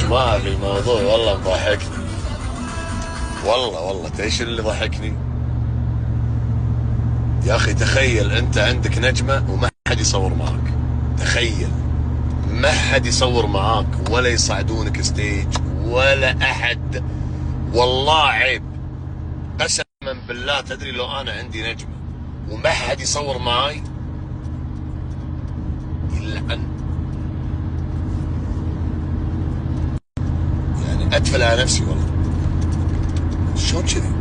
جماعة في الموضوع والله مضحكني. والله ايش اللي ضحكني؟ يا اخي تخيل انت عندك نجمة وما حد يصور معك. تخيل ما حد يصور معاك ولا يصعدونك ستيج ولا احد. والله عيب، قسما بالله. تدري لو انا عندي نجمة وما حد يصور معاي يلعن، يعني ادفل على نفسي والله. شلون كذي؟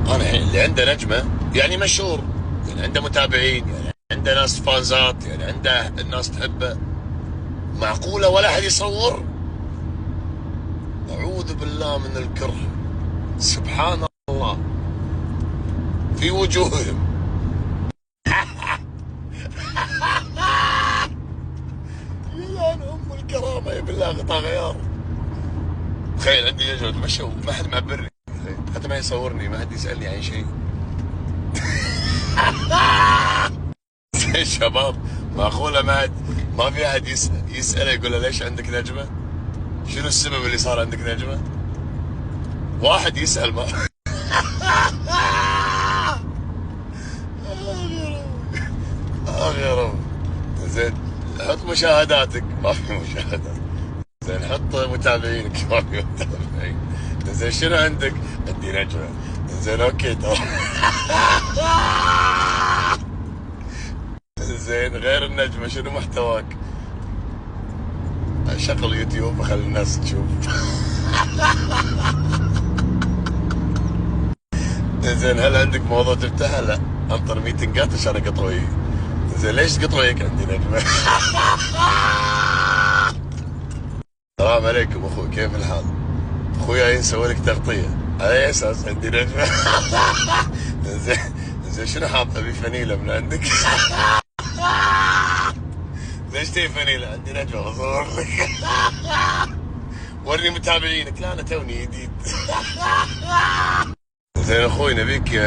انا الحين اللي عنده نجمة يعني مشهور، يعني عنده متابعين، يعني عنده ناس فانزات، يعني عنده الناس تحبه، معقولة ولا احد يصور؟ اعوذ بالله من الكره. سبحان الله في وجوههم. يلعن ام الكرامه يا بالله قطع غيار. تخيل عندي نجمة اتمشى وما حد معبرني، حتى ما يصورني، ما حد يسالني عن شيء. الشباب معقوله ما في احد يساله يقول له ليش عندك نجمه؟ شنو السبب اللي صار عندك نجمه؟ واحد يسال ما. يا رب. زين حط مشاهداتك، ما في مشاهدات. زين حط متابعينك، ما في متابعين. زين شنو عندك؟ عندي نجمه. زين اوكي تمام. زين غير النجمه شنو محتواك؟ شغل يوتيوب وخلي الناس تشوف. زين هل عندك موضوع تفتحه؟ لا، انطر ميتنجات عشان اقط وجهي. زين ليش تقط وجهك؟ عندي نجمه. السلام عليكم اخوي، كيف الحال؟ اخوي يسوي لك تغطيه على اي اساس؟ عندي نجمه. زين شنو حاط؟ ابي فنيله من عندك. ليش تبي فنيله؟ عندي نجمه بصور لك. ورني متابعينك. لا انا توني جديد. زين اخوي نبيك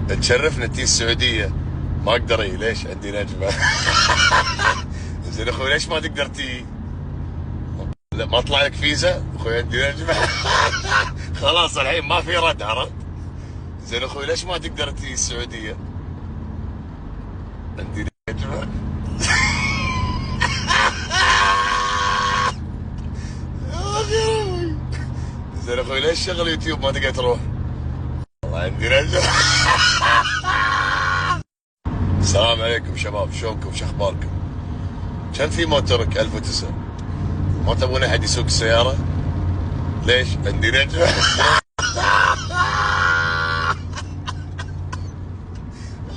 تشرفنا تي السعوديه. ما اقدر اجي، ليش؟ عندي نجمه. زين اخوي ليش ما تقدر تي؟ لا ما طلع لك فيزا؟ اخوي عندي نجمه. خلاص الحين ما في رد، عرفت؟ زين اخوي ليش ما تقدر تي السعوديه؟ عندي نجمه. زين اخوي ليش شغل يوتيوب ما تقدر تروح؟ والله عندي نجمه. السلام عليكم شباب، شلونكم؟ شو اخباركم؟ كان في موتورك 1009، ما تبون احد يسوق السياره؟ ليش؟ عندي نجمه.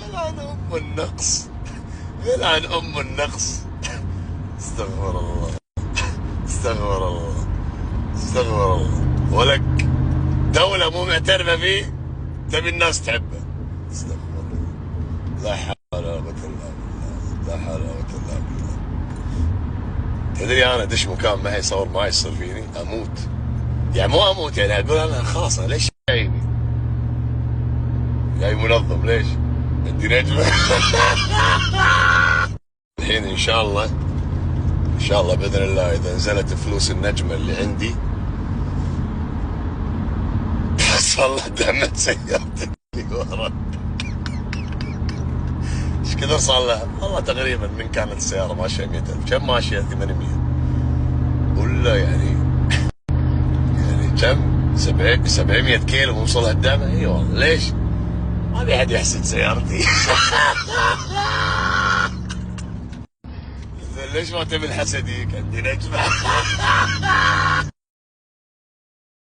يلعن ام النقص، يلعن ام النقص. استغفر الله، استغفر الله، استغفر الله. ولك دولة مو معترفة فيه تبي الناس تحبه. استغفر الله. لا حول ولا قوة الا بالله، لا حول ولا قوة الا بالله. تدري انا ادش مكان ما يصور معي يصير فيني اموت. يعني مو اموت، يعني اقول انا خلاص انا ليش جايني؟ جاي منظم ليش؟ عندي نجمة. الحين ان شاء الله باذن الله اذا نزلت فلوس النجمة اللي عندي صلح دعمت سيارتي اللي ورا. ايش كثر صار لها؟ والله تقريبا من كانت السيارة ماشية 100,000، كم ماشية؟ 800 ولا يعني كم؟ 700 كيلو موصلها الدعم. اي والله. ليش؟ ما ابي احد يحسد سيارتي. ليش ما تبي الحسد يجيك؟ عندي نجمة.